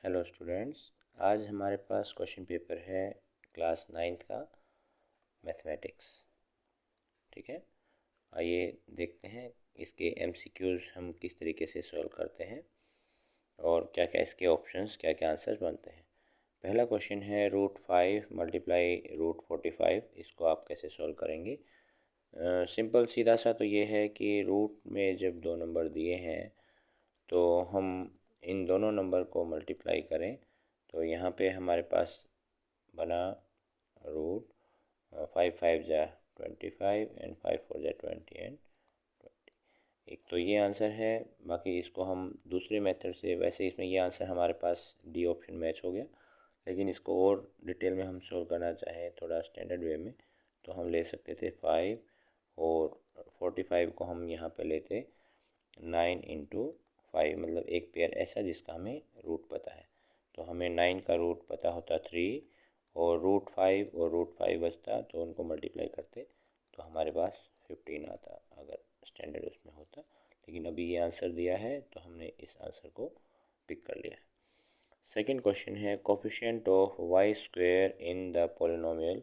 Hello students, आज हमारे पास question paper है क्लास 9th का मैथमेटिक्स। ठीक है, आइए देखते हैं इसके एमसीक्यूज़ हम किस तरीके से सॉल्व करते हैं और क्या क्या इसके ऑप्शंस, क्या क्या आंसर्स बनते हैं। पहला क्वेश्चन है √5 मल्टीप्लाई √45। इसको आप कैसे सॉल्व करेंगे? सिंपल सीधा सा तो ये है कि रूट में जब दो नंबर दिए हैं तो हम इन दोनों नंबर को मल्टीप्लाई करें तो यहाँ पे हमारे पास बना रूट 5 5 जा 25 एंड 5 4 जा 20 एंड 20। एक तो ये आंसर है। बाकी इसको हम दूसरे मेथड से, वैसे इसमें ये आंसर हमारे पास डी ऑप्शन मैच हो गया, लेकिन इसको और डिटेल में हम सोल्व करना चाहें थोड़ा स्टैंडर्ड वे में तो हम ले सकते थे 5 और 45 को हम यहाँ पे लेते 9 इंटू 5, मतलब एक पेयर ऐसा जिसका हमें रूट पता है। तो हमें 9 का रूट पता होता 3 और √5 और √5 बचता, तो उनको मल्टीप्लाई करते तो हमारे पास 15 आता अगर स्टैंडर्ड उसमें होता। लेकिन अभी ये आंसर दिया है तो हमने इस आंसर को पिक कर लिया है। सेकेंड क्वेश्चन है coefficient of Y square in the polynomial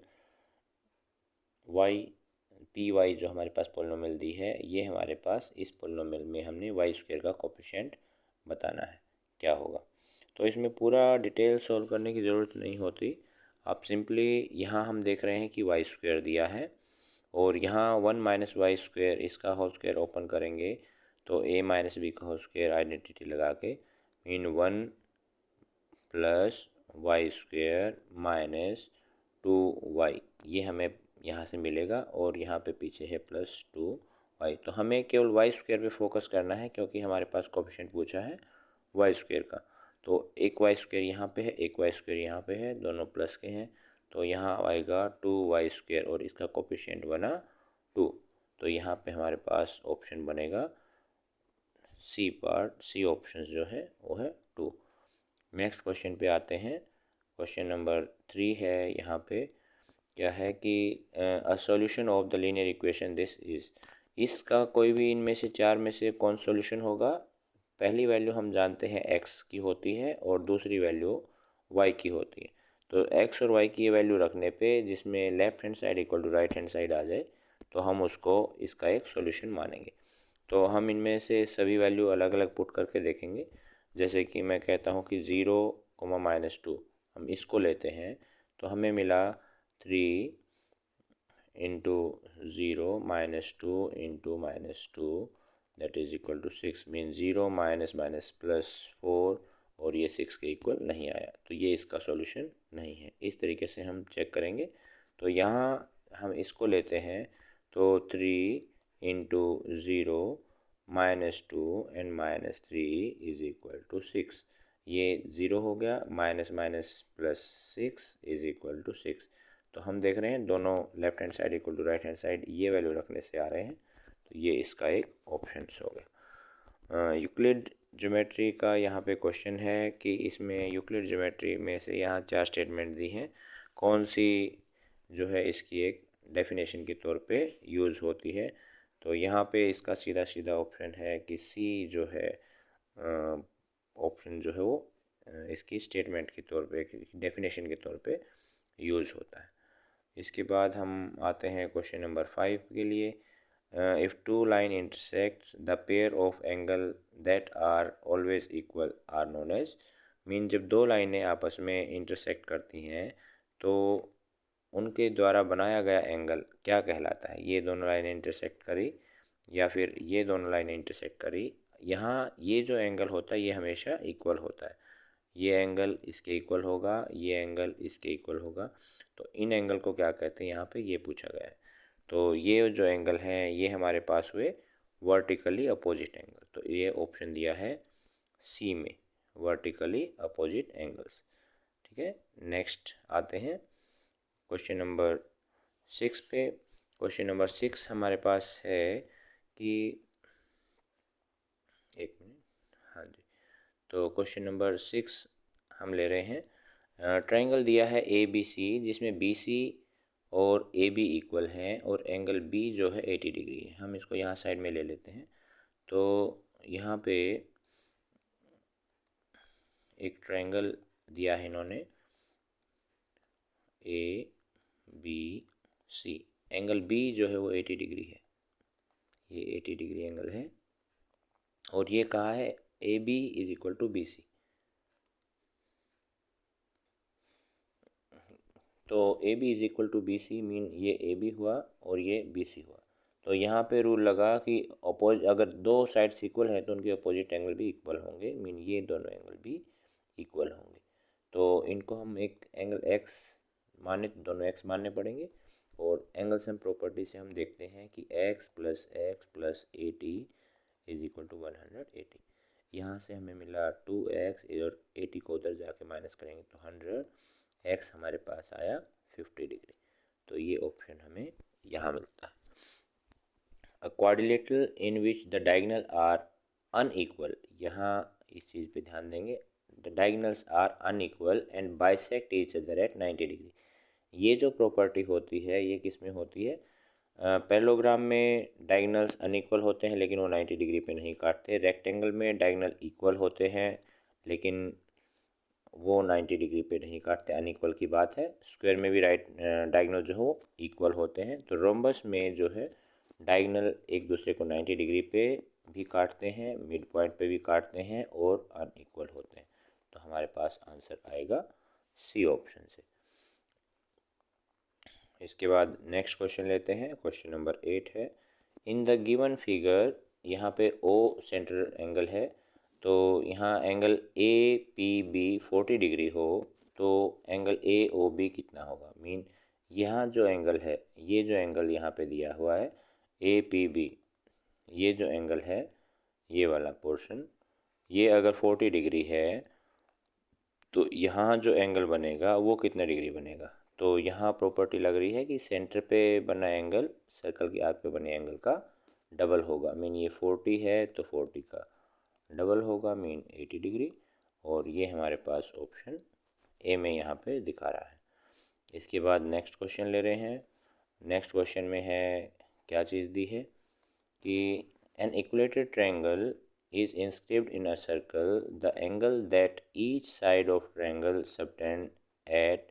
Y. P Y जो हमारे पास पोलिनोमियल दी है, ये हमारे पास इस पोलिनोमियल में हमने वाई स्क्वायर का कोफिशिएंट बताना है, क्या होगा। तो इसमें पूरा डिटेल सॉल्व करने की ज़रूरत नहीं होती। आप सिंपली यहाँ हम देख रहे हैं कि वाई स्क्वायर दिया है और यहाँ 1 माइनस वाई स्क्वायर इसका होल स्क्वायर ओपन करेंगे तो a माइनस बी का होल स्क्वायर आइडेंटिटी लगा के mean 1 plus Y square minus 2y, ये हमें यहाँ से मिलेगा और यहाँ पे पीछे है +2y। तो हमें केवल वाई स्क्वायर पे फोकस करना है क्योंकि हमारे पास कोफिशिएंट पूछा है वाई स्क्वायर का। तो एक वाई स्क्वायर यहाँ पे है, एक वाई स्क्वायर यहाँ पे है, दोनों प्लस के हैं, तो यहाँ आएगा 2y स्क्वायर और इसका कोफिशिएंट बना 2। तो यहाँ पे हमारे पास ऑप्शन बनेगा सी पार्ट, सी ऑप्शन जो है वो है 2। नेक्स्ट क्वेश्चन पे आते हैं। क्वेश्चन नंबर 3 है। यहाँ पे क्या है कि a solution of the linear equation this is. इसका कोई भी इनमें से चार में से कौन सॉल्यूशन होगा? पहली वैल्यू हम जानते हैं x की होती है और दूसरी वैल्यू y की होती है। तो x और y की ये वैल्यू रखने पे जिसमें left hand side equal to right hand side आ जाए तो हम उसको इसका एक सॉल्यूशन मानेंगे। तो हम इनमें से सभी वैल्यू अलग अलग पुट करके देखेंगे। जैसे कि मैं कहता हूँ कि 0, -2 हम इसको लेते हैं तो हमें मिला 3 into 0 -2 into -2 that is equal to 6। Mean 0 minus minus +4 और ये 6 के इक्वल नहीं आया, तो ये इसका सॉल्यूशन नहीं है। इस तरीके से हम चेक करेंगे। तो यहाँ हम इसको लेते हैं तो 3 into 0 -2 and -3 is equal to 6। ये 0 हो गया, minus minus +6 is equal to 6। तो हम देख रहे हैं दोनों left hand side equal to right hand side ये वैल्यू रखने से आ रहे हैं, तो ये इसका एक ऑप्शन हो गया। यूक्लिड ज्योमेट्री का यहाँ पे क्वेश्चन है कि इसमें यूक्लिड ज्योमेट्री में से यहाँ 4 स्टेटमेंट दी हैं, कौन सी जो है इसकी एक डेफिनेशन के तौर पे यूज़ होती है। तो यहाँ पे इसका सीधा सीधा ऑप्शन है कि सी जो है ऑप्शन जो है वो इसकी स्टेटमेंट के तौर पे, डेफिनेशन के तौर पे यूज़ होता है। इसके बाद हम आते हैं क्वेश्चन नंबर 5 के लिए। If two line intersect the pair of angle that are always equal are known as. मीन जब दो लाइनें आपस में इंटरसेक्ट करती हैं तो उनके द्वारा बनाया गया एंगल क्या कहलाता है? ये दोनों लाइनें इंटरसेक्ट करी या फिर ये दोनों लाइनें इंटरसेक्ट करी, यहाँ ये जो एंगल होता है ये हमेशा इक्वल होता है। ये एंगल इसके इक्वल होगा, ये एंगल इसके इक्वल होगा। तो इन एंगल को क्या कहते हैं यहाँ पे ये पूछा गया है। तो ये जो एंगल हैं ये हमारे पास हुए वर्टिकली अपोजिट एंगल। तो ये ऑप्शन दिया है सी में, वर्टिकली अपोजिट एंगल्स। ठीक है, नेक्स्ट आते हैं क्वेश्चन नंबर 6 पे। क्वेश्चन नंबर 6 हमारे पास है कि एक मिनट, हाँ जी। तो क्वेश्चन नंबर 6 हम ले रहे हैं। ट्रायंगल दिया है ए बी सी जिसमें बी सी और ए बी इक्वल हैं और एंगल बी जो है 80 डिग्री है। हम इसको यहाँ साइड में ले लेते हैं। तो यहाँ पे एक ट्रायंगल दिया है इन्होंने A B C. Angle B जो है वो 80 डिग्री है, ये 80 डिग्री एंगल है, और ये कहा है A B is equal to B C. तो A B is equal to B C mean ये ए बी हुआ और ये बी सी हुआ। तो यहाँ पे रूल लगा कि अगर दो साइड्स इक्वल है तो उनके अपोजिट एंगल भी इक्वल होंगे, मीन ये दोनों एंगल भी इक्वल होंगे। तो इनको हम एक एंगल एक्स माने, दोनों एक्स मानने पड़ेंगे, और एंगल सम प्रॉपर्टी से हम देखते हैं कि X plus 80 is equal to 180। यहाँ से हमें मिला 2x और 80 को उधर जाके माइनस करेंगे तो 100, x हमारे पास आया 50 डिग्री। तो ये ऑप्शन हमें यहाँ मिलता है। A quadrilateral in which the diagonal are unequal, यहाँ इस चीज़ पे ध्यान देंगे, the diagonals are unequal and bisect each other at 90 degree. ये जो प्रॉपर्टी होती है ये किस में होती है? पैरेललोग्राम में डायगोनल्स अनइक्वल होते हैं लेकिन वो 90 डिग्री पे नहीं काटते। रेक्टेंगल में डायगोनल इक्वल होते हैं लेकिन वो 90 डिग्री पे नहीं काटते, अनइक्वल की बात है। स्क्वायर में भी डायगोनल जो हो इक्वल होते हैं। तो रोम्बस में जो है डायगोनल एक दूसरे को 90 डिग्री पे भी काटते हैं, मिड पॉइंट पे भी काटते हैं और अनइक्वल होते हैं। तो हमारे पास आंसर आएगा सी ऑप्शन से। इसके बाद नेक्स्ट क्वेश्चन लेते हैं, क्वेश्चन नंबर 8 है। इन द गिवन फिगर, यहाँ पे ओ सेंट्रल एंगल है, तो यहाँ angle A P B 40 degree हो तो एंगल ए ओ बी कितना होगा? मीन यहाँ जो एंगल है, ये जो एंगल यहाँ पे दिया हुआ है ए पी बी, ये जो एंगल है ये वाला पोर्शन, ये अगर 40 डिग्री है तो यहाँ जो एंगल बनेगा वो कितने डिग्री बनेगा? तो यहाँ प्रॉपर्टी लग रही है कि सेंटर पे बना एंगल सर्कल की आर्क पे बने एंगल का डबल होगा। मीन ये 40 है तो 40 का डबल होगा, मीन 80 डिग्री। और ये हमारे पास ऑप्शन ए में यहाँ पे दिखा रहा है। इसके बाद नेक्स्ट क्वेश्चन ले रहे हैं। नेक्स्ट क्वेश्चन में है, क्या चीज़ दी है कि an equilateral triangle is inscribed in a circle, the angle that each side of triangle subtend at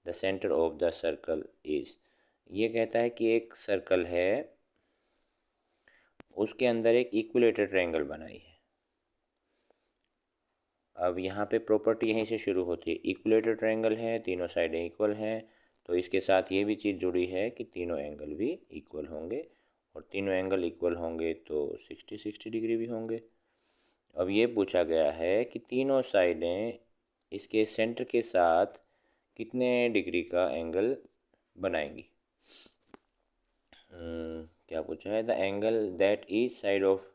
the center of the circle is। ये कहता है कि एक सर्कल है, उसके अंदर एक इक्विलेटरल ट्रायंगल बनाई है। अब यहाँ पे प्रॉपर्टी यहीं से शुरू होती है, इक्विलेटरल ट्रायंगल है, तीनों साइडें इक्वल हैं, तो इसके साथ ये भी चीज़ जुड़ी है कि तीनों एंगल भी इक्वल होंगे, और तीनों एंगल इक्वल होंगे तो 60 डिग्री भी होंगे। अब ये पूछा गया है कि तीनों साइडें इसके सेंटर के साथ कितने डिग्री का एंगल बनाएंगी। क्या पूछा है? The angle that each side of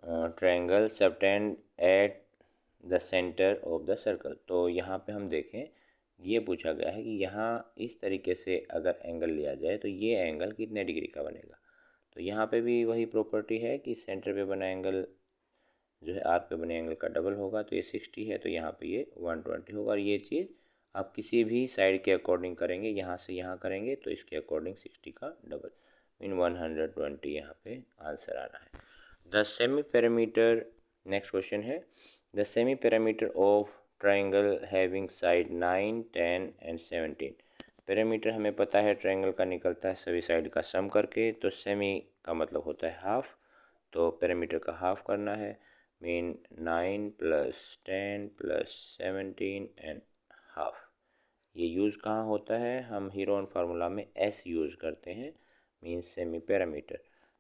triangle subtend at the centre of the circle. तो यहाँ पे हम देखें, ये पूछा गया है कि यहाँ इस तरीके से अगर एंगल लिया जाए तो ये एंगल कितने डिग्री का बनेगा। तो यहाँ पे भी वही प्रॉपर्टी है कि सेंटर पे बना एंगल जो है आर्क पे बने एंगल का डबल होगा, तो ये 60 है तो यहाँ पे ये 120 होगा। और ये चीज़ आप किसी भी साइड के अकॉर्डिंग करेंगे, यहाँ से यहाँ करेंगे तो इसके अकॉर्डिंग 60 का डबल, मीन 120 यहाँ पे आंसर आना है। The semi parameter, next question है, the semi parameter of triangle having side 9, 10 and 17। Parameter हमें पता है ट्राइंगल का निकलता है सभी साइड का सम करके, तो सेमी का मतलब होता है हाफ, तो पैरामीटर का हाफ करना है, mean 9 plus 10 plus 17 and half. ये यूज़ कहाँ होता है? हम हीरोन फार्मूला में एस यूज़ करते हैं, मीन सेमी पैरामीटर।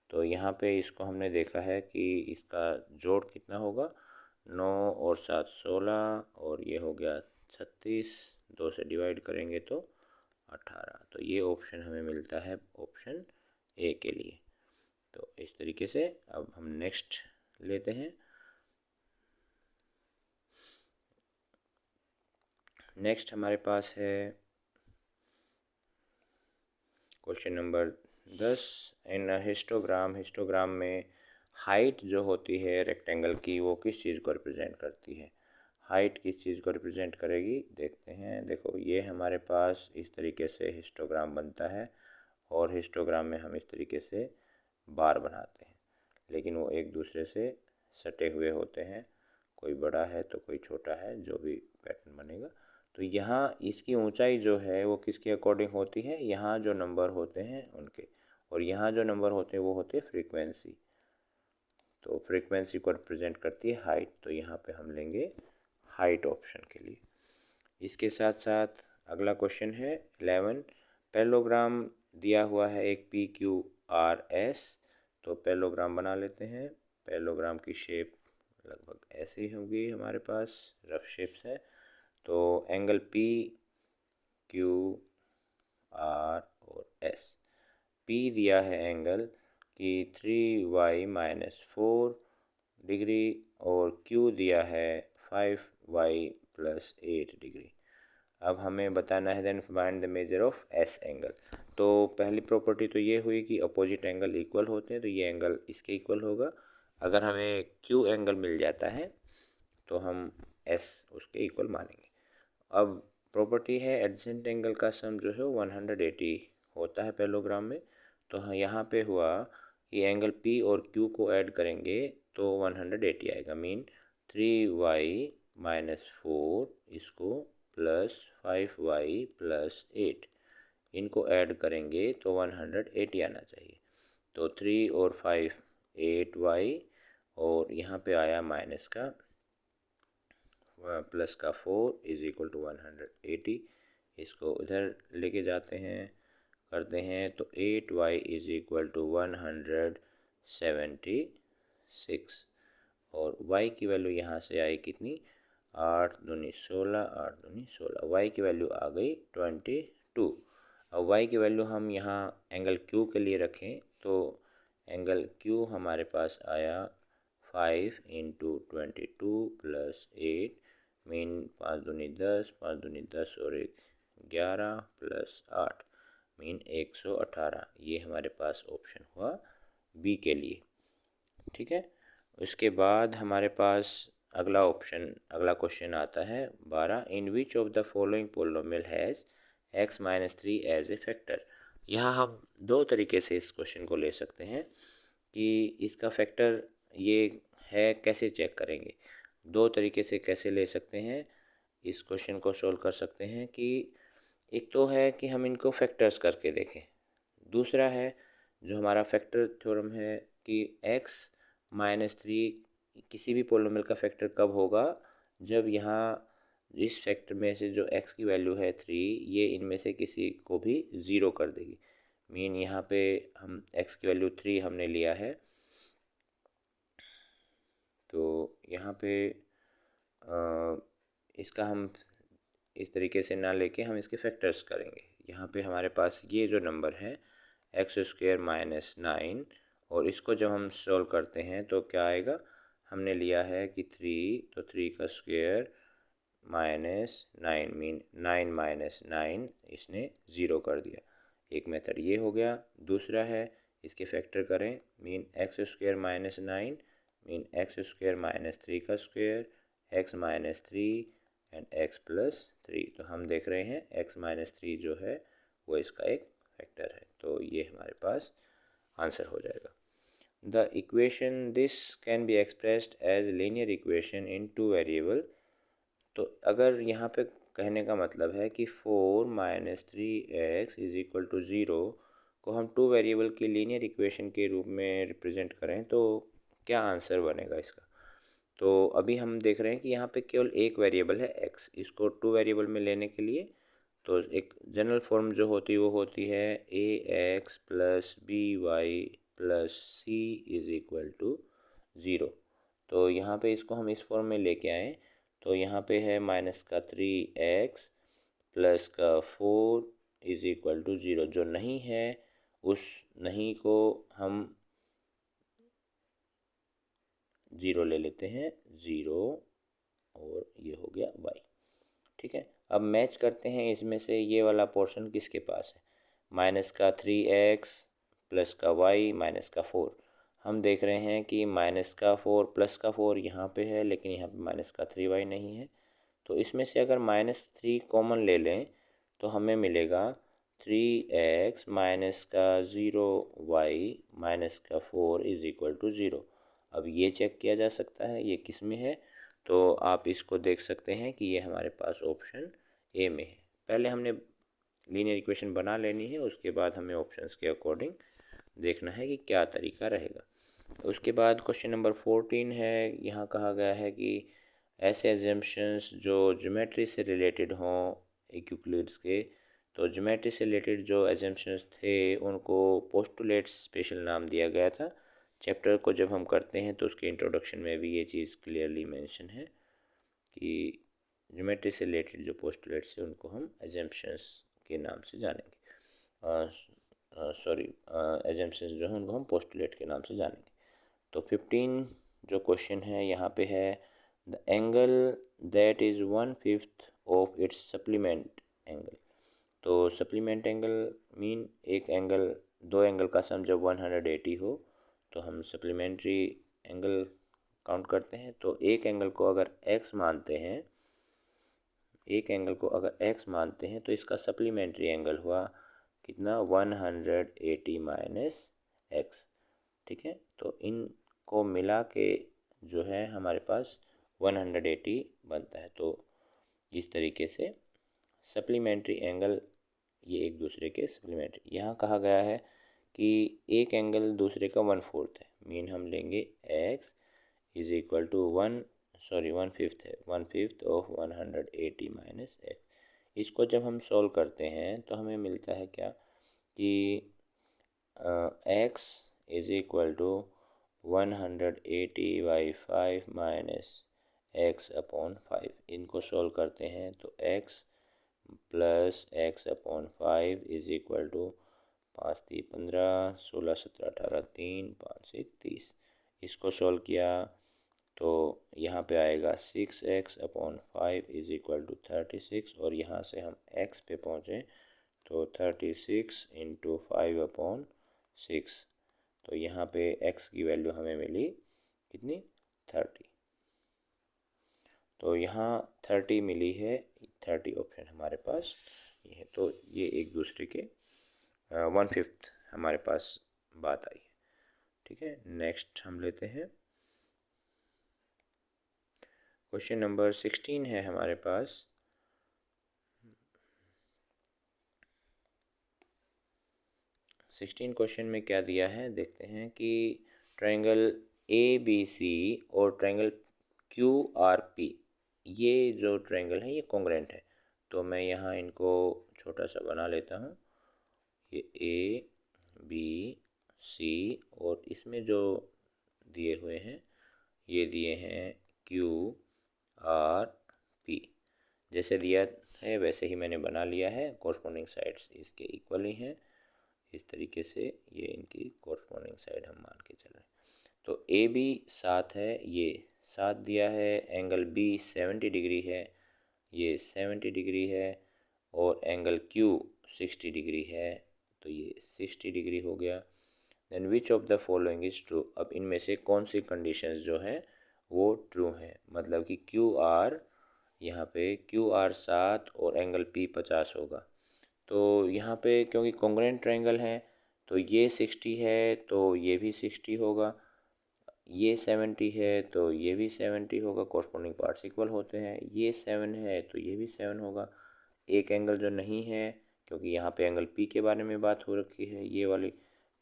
तो यहाँ पे इसको हमने देखा है कि इसका जोड़ कितना होगा, 9 और 7 16, और ये हो गया 36, 2 से डिवाइड करेंगे तो 18। तो ये ऑप्शन हमें मिलता है ऑप्शन ए के लिए। तो इस तरीके से अब हम नेक्स्ट लेते हैं। नेक्स्ट हमारे पास है क्वेश्चन नंबर 10। इन हिस्टोग्राम, हिस्टोग्राम में हाइट जो होती है रेक्टेंगल की वो किस चीज़ को रिप्रेजेंट करती है? हाइट किस चीज़ को रिप्रेजेंट करेगी देखते हैं। देखो ये हमारे पास इस तरीके से हिस्टोग्राम बनता है, और हिस्टोग्राम में हम इस तरीके से बार बनाते हैं, लेकिन वो एक दूसरे से सटे हुए होते हैं। कोई बड़ा है तो कोई छोटा है, जो भी पैटर्न बनेगा। तो यहाँ इसकी ऊंचाई जो है वो किसके अकॉर्डिंग होती है, यहाँ जो नंबर होते हैं उनके, और यहाँ जो नंबर होते हैं वो होते हैं फ्रीक्वेंसी। तो फ्रीक्वेंसी को रिप्रेजेंट करती है हाइट, तो यहाँ पे हम लेंगे हाइट ऑप्शन के लिए। इसके साथ साथ अगला क्वेश्चन है 11। पैरेललोग्राम दिया हुआ है एक PQRS। तो पैरेललोग्राम बना लेते हैं। पैरेललोग्राम की शेप लगभग ऐसी होगी, हमारे पास रफ शेप्स है। तो एंगल PQR और S। P दिया है एंगल कि 3y-4 डिग्री, और Q दिया है 5y+8 डिग्री। अब हमें बताना है then find the measure of S angle. तो पहली प्रॉपर्टी तो ये हुई कि अपोजिट एंगल इक्वल होते हैं, तो ये एंगल इसके इक्वल होगा। अगर हमें Q एंगल मिल जाता है तो हम S उसके इक्वल मानेंगे। अब प्रॉपर्टी है एडजेसेंट एंगल का सम जो है 180 होता है पैरेललोग्राम में। तो यहाँ पे हुआ कि एंगल P और Q को ऐड करेंगे तो 180 आएगा। मीन 3y-4 इसको प्लस 5y+8 इनको ऐड करेंगे तो 180 आना चाहिए। तो 3 और 5 8y, और यहाँ पे आया माइनस का प्लस का 4 इज इक्वल टू 180। इसको उधर लेके जाते हैं, करते हैं, तो 8y इज इक्वल टू 176, और y की वैल्यू यहाँ से आई कितनी, 8 दूनी 16, 8 दूनी 16, y की वैल्यू आ गई 22। अब y की वैल्यू हम यहाँ एंगल Q के लिए रखें तो एंगल Q हमारे पास आया 5 × 22 + 8 मीन 5 दूनी 10, 5 दूनी 10 और 1 11 + 8 मीन 118। ये हमारे पास ऑप्शन हुआ बी के लिए। ठीक है। उसके बाद हमारे पास अगला क्वेश्चन आता है 12। In which of the following polynomial has x-3 as a factor. यहाँ हम दो तरीके से इस क्वेश्चन को ले सकते हैं कि इसका फैक्टर ये है कैसे चेक करेंगे। दो तरीके से कैसे ले सकते हैं इस क्वेश्चन को सोल्व कर सकते हैं कि एक तो है कि हम इनको फैक्टर्स करके देखें, दूसरा है जो हमारा फैक्टर थ्योरम है कि x-3 किसी भी पोलिनोमियल का फैक्टर कब होगा, जब यहाँ इस फैक्टर में से जो x की वैल्यू है 3 ये इनमें से किसी को भी ज़ीरो कर देगी। मीन यहाँ पे हम x की वैल्यू 3 हमने लिया है, तो यहाँ पे इसका हम इस तरीके से ना लेके हम इसके फैक्टर्स करेंगे। यहाँ पे हमारे पास ये जो नंबर है x² - 9, और इसको जब हम सॉल्व करते हैं तो क्या आएगा, हमने लिया है कि 3, तो 3 का स्क्वायर -9 मीन 9 - 9 इसने ज़ीरो कर दिया। एक मेथड ये हो गया। दूसरा है इसके फैक्टर करें, मीन x² - 9 मीन x² - 3 का स्क्वायर, x - 3 एंड x+3। तो हम देख रहे हैं x-3 जो है वो इसका एक फैक्टर है, तो ये हमारे पास आंसर हो जाएगा। The equation this can be expressed as linear equation in 2 variable. तो अगर यहाँ पे कहने का मतलब है कि 4 - 3x = 0 को हम 2 वेरिएबल की लीनियर इक्वेशन के रूप में रिप्रेजेंट करें तो क्या आंसर बनेगा इसका। तो अभी हम देख रहे हैं कि यहाँ पे केवल एक वेरिएबल है x। इसको 2 वेरिएबल में लेने के लिए तो एक जनरल फॉर्म जो होती है वो होती है ax + by + c = 0। तो यहाँ पे इसको हम इस फॉर्म में लेके आए तो यहाँ पे है -3x + 4 = 0। जो नहीं है उस नहीं को हम 0 ले लेते हैं, 0, और ये हो गया y। ठीक है। अब मैच करते हैं इसमें से ये वाला पोर्शन किसके पास है, -3x + y -4। हम देख रहे हैं कि -4 + 4 यहाँ पे है, लेकिन यहाँ पे -3y नहीं है। तो इसमें से अगर -3 कॉमन ले लें तो हमें मिलेगा 3x -0y -4 = 0। अब ये चेक किया जा सकता है ये किस में है, तो आप इसको देख सकते हैं कि ये हमारे पास ऑप्शन ए में है। पहले हमने लीनियर इक्वेशन बना लेनी है, उसके बाद हमें ऑप्शंस के अकॉर्डिंग देखना है कि क्या तरीका रहेगा। उसके बाद क्वेश्चन नंबर 14 है। यहाँ कहा गया है कि ऐसे एजम्पशंस जो ज्योमेट्री से रिलेटेड हों यूक्लिड्स के, तो ज्योमेट्री से रिलेटेड जो एजम्पशंस थे उनको पोस्टुलेट स्पेशल नाम दिया गया था। चैप्टर को जब हम करते हैं तो उसके इंट्रोडक्शन में भी ये चीज़ क्लियरली मेंशन है कि ज्योमेट्री से रिलेटेड जो पोस्टुलेट्स हैं उनको हम एजम्पशंस के नाम से जानेंगे। सॉरी, एजम्पशंस जो हैं उनको हम पोस्टुलेट के नाम से जानेंगे। तो 15 जो क्वेश्चन है यहाँ पे है, the angle that is 1/5 of its supplement angle. तो सप्लीमेंट एंगल मीन एक एंगल, दो एंगल का सम जब 180 हो तो हम सप्लीमेंट्री एंगल काउंट करते हैं। तो एक एंगल को अगर x मानते हैं, एक एंगल को अगर x मानते हैं तो इसका सप्लीमेंट्री एंगल हुआ कितना, 180 माइनस x। ठीक है, तो इनको मिला के जो है हमारे पास 180 बनता है। तो इस तरीके से सप्लीमेंट्री एंगल ये एक दूसरे के सप्लीमेंट्री। यहाँ कहा गया है कि एक एंगल दूसरे का 1/4 है, मीन हम लेंगे x इज इक्वल टू 1/5 है, 1/5 ऑफ 180 माइनस x। इसको जब हम सॉल्व करते हैं तो हमें मिलता है क्या कि x is equal to 180/5 minus x upon 5। इनको सॉल्व करते हैं तो x plus x upon 5 is equal to 5 3 15, 16 17 18 3 5 1 30। इसको सॉल्व किया तो यहाँ पे आएगा 6x upon 5 is equal to 36, और यहाँ से हम x पे पहुँचे तो 36 इंटू 5 अपॉन 6। तो यहाँ पे x की वैल्यू हमें मिली कितनी, 30। तो यहाँ 30 मिली है, 30 ऑप्शन हमारे पास ये है। तो ये एक दूसरे के 1/5 हमारे पास बात आई है। ठीक है, नेक्स्ट हम लेते हैं क्वेश्चन नंबर 16 है हमारे पास। सिक्सटीन क्वेश्चन में क्या दिया है देखते हैं कि ट्रायंगल ABC और ट्रायंगल QRP, ये जो ट्रायंगल है ये कॉन्ग्रुएंट है। तो मैं यहाँ इनको छोटा सा बना लेता हूँ। ये ABC और इसमें जो दिए हुए हैं ये दिए हैं QRP। जैसे दिया है वैसे ही मैंने बना लिया है, कॉरस्पॉन्डिंग साइड्स इसके इक्वल ही हैं। इस तरीके से ये इनकी कॉरस्पॉन्डिंग साइड हम मान के चल रहे हैं। तो AB 7 है, ये 7 दिया है। एंगल B 70 डिग्री है, ये 70 डिग्री है। और एंगल Q 60 डिग्री है, तो ये 60 डिग्री हो गया। Then which of the following is true. अब इनमें से कौन सी कंडीशंस जो हैं वो ट्रू हैं, मतलब कि QR, यहाँ पे QR 7 और एंगल P 50 होगा। तो यहाँ पे क्योंकि कॉन्ग्रुएंट ट्रायंगल है तो ये 60 है तो ये भी 60 होगा, ये 70 है तो ये भी 70 होगा, कॉरस्पॉन्डिंग पार्ट्स इक्वल होते हैं। ये 7 है तो ये भी 7 होगा। एक एंगल जो नहीं है, क्योंकि यहाँ पे एंगल P के बारे में बात हो रखी है ये वाली,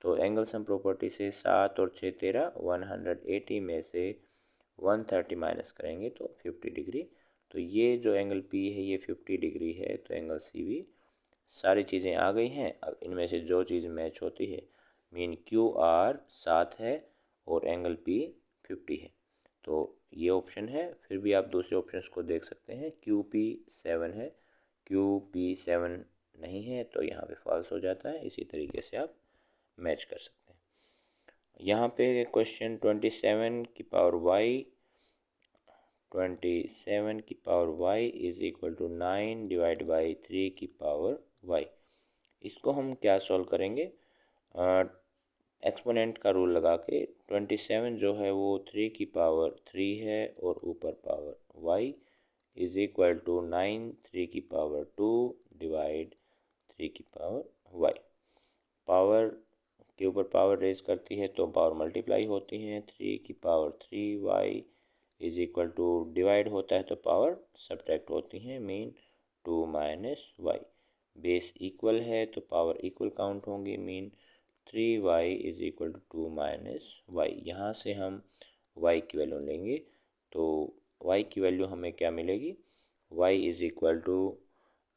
तो एंगल सम प्रॉपर्टी से 7 और 6 13, 180 में से 130 माइनस करेंगे तो 50 डिग्री। तो ये जो एंगल P है ये 50 डिग्री है, तो एंगल C भी, सारी चीज़ें आ गई हैं। अब इनमें से जो चीज़ मैच होती है, मीन QR 7 है और एंगल P 50 है, तो ये ऑप्शन है। फिर भी आप दूसरे ऑप्शंस को देख सकते हैं, QP 7 है, QP 7 नहीं है तो यहाँ पे फॉल्स हो जाता है। इसी तरीके से आप मैच कर सकते हैं। यहाँ पे क्वेश्चन 27 की पावर y, 27 की power y is equal to 9 divide by 3 की पावर y। इसको हम क्या सॉल्व करेंगे, एक्सपोनेंट का रूल लगा के। 27 जो है वो 3 की पावर 3 है और ऊपर power y is equal to 9 3 की पावर 2 डिवाइड 3 की पावर y। पावर के ऊपर पावर रेज करती है तो पावर मल्टीप्लाई होती हैं। 3 की power 3y is equal to डिवाइड होता है तो पावर सब्ट्रैक्ट होती हैं, mean 2 minus y. Base equal है तो पावर इक्वल काउंट होंगी, mean 3y is equal to 2 minus y. यहाँ से हम y की वैल्यू लेंगे तो y की वैल्यू हमें क्या मिलेगी, y इज इक्वल टू,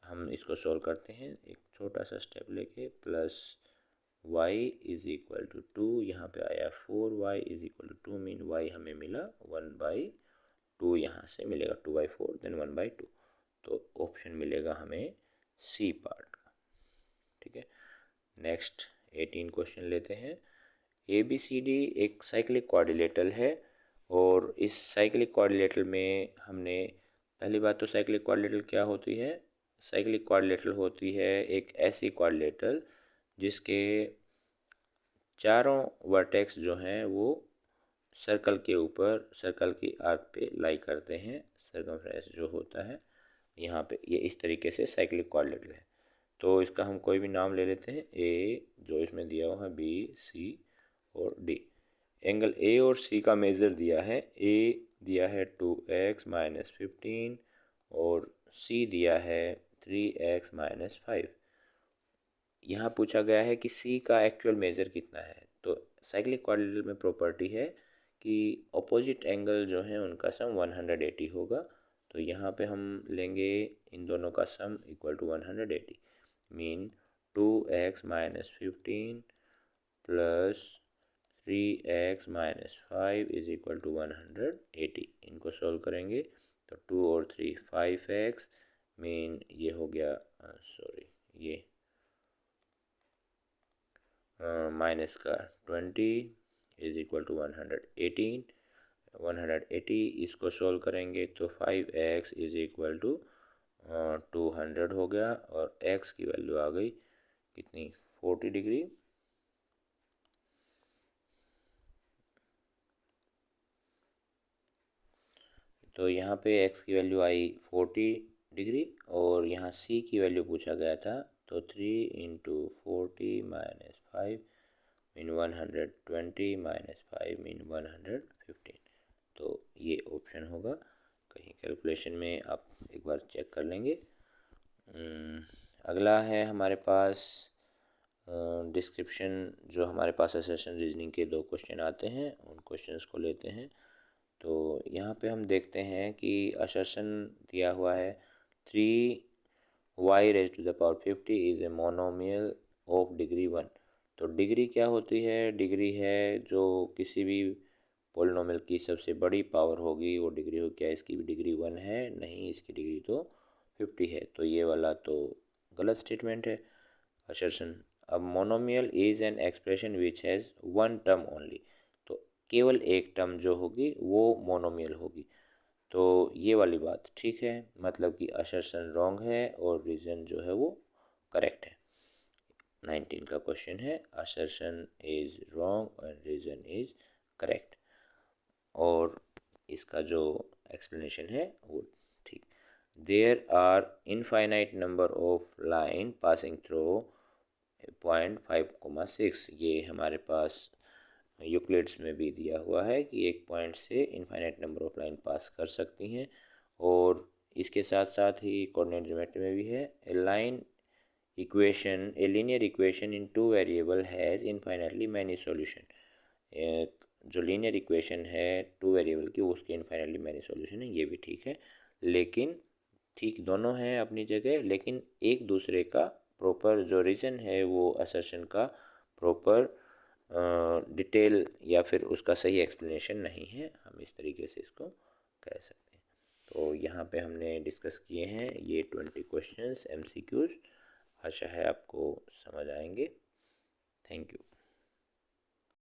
हम इसको सोल्व करते हैं एक छोटा सा स्टेप लेके, plus y is equal to 2, यहाँ पे आया 4y is equal to 2, mean y हमें मिला 1/2, यहाँ से मिलेगा 2/4 देन 1/2, तो ऑप्शन मिलेगा हमें सी पार्ट का। ठीक है, नेक्स्ट 18 क्वेश्चन लेते हैं। ABCD एक साइक्लिक क्वाड्रिलेटरल है और इस साइक्लिक क्वाड्रिलेटरल में हमने, पहली बात तो साइक्लिक क्वाड्रिलेटरल क्या होती है, साइक्लिक क्वाड्रिलेटरल होती है एक ऐसी क्वाड्रिलेटरल जिसके चारों वर्टेक्स जो हैं वो सर्कल के ऊपर, सर्कल की आर्क पे लाई करते हैं, सर्कमफ्रेंस जो होता है यहाँ पे, ये इस तरीके से साइक्लिक क्वाड्रिलेटरल है। तो इसका हम कोई भी नाम ले लेते हैं, ए जो इसमें दिया हुआ है, बी, सी और डी। एंगल ए और सी का मेज़र दिया है, ए दिया है 2x माइनस 15 और सी दिया है 3x माइनस 5। यहाँ पूछा गया है कि सी का एक्चुअल मेज़र कितना है। तो साइक्लिक क्वाड्रिलेटरल में प्रॉपर्टी है कि अपोजिट एंगल जो है उनका सम 180 होगा। तो यहाँ पे हम लेंगे इन दोनों का sum equal to 180, mean 2x minus 15 plus 3x minus 5 is equal to 180। इनको सोल्व करेंगे तो 2 और 3 5x, मीन ये हो गया, सॉरी ये माइनस का 20 इज इक्वल टू 118। 180 इसको सोल्व करेंगे तो 5x इज इक्वल टू 200 हो गया और x की वैल्यू आ गई कितनी, 40 डिग्री। तो यहाँ पे x की वैल्यू आई 40 डिग्री और यहाँ c की वैल्यू पूछा गया था, तो 3 into 40 minus 5 mean 120 minus 5 mean 115। तो ये ऑप्शन होगा। कहीं कैलकुलेशन में आप एक बार चेक कर लेंगे। अगला है हमारे पास डिस्क्रिप्शन, जो हमारे पास असर्शन रीजनिंग के 2 क्वेश्चन आते हैं, उन क्वेश्चंस को लेते हैं। तो यहाँ पे हम देखते हैं कि असर्शन दिया हुआ है 3y raise to the power 50 is a monomial of degree 1। तो डिग्री क्या होती है, डिग्री है जो किसी भी पोलिनोमियल की सबसे बड़ी पावर होगी वो डिग्री हो। क्या इसकी भी डिग्री 1 है? नहीं, इसकी डिग्री तो 50 है। तो ये वाला तो गलत स्टेटमेंट है, असर्शन। अब monomial is an expression which has one term only, तो केवल एक टर्म जो होगी वो मोनोमियल होगी। तो ये वाली बात ठीक है, मतलब कि असर्शन रॉन्ग है और रीज़न जो है वो करेक्ट है। 19 का क्वेश्चन है, असर्शन इज़ रॉन्ग और रीज़न इज़ करेक्ट, और इसका जो एक्सप्लेनेशन है वो ठीक। There are infinite number of line passing through point 5,6। ये हमारे पास यूक्लिड्स में भी दिया हुआ है कि एक पॉइंट से इनफाइनाइट नंबर ऑफ लाइन पास कर सकती हैं, और इसके साथ साथ ही कोऑर्डिनेट ज्योमेट्री में भी है, a line equation, a linear equation in 2 variable has infinitely many solution. एक जो लीनियर इक्वेशन है 2 वेरिएबल की, उसके इनफाइनाइटली मैनी सॉल्यूशन है, ये भी ठीक है। लेकिन ठीक दोनों हैं अपनी जगह, लेकिन एक दूसरे का प्रॉपर जो रीज़न है वो असर्शन का प्रॉपर डिटेल या फिर उसका सही एक्सप्लेनेशन नहीं है, हम इस तरीके से इसको कह सकते हैं। तो यहाँ पे हमने डिस्कस किए हैं ये 20 क्वेश्चंस MCQs। आशा है आपको समझ आएंगे। Thank you.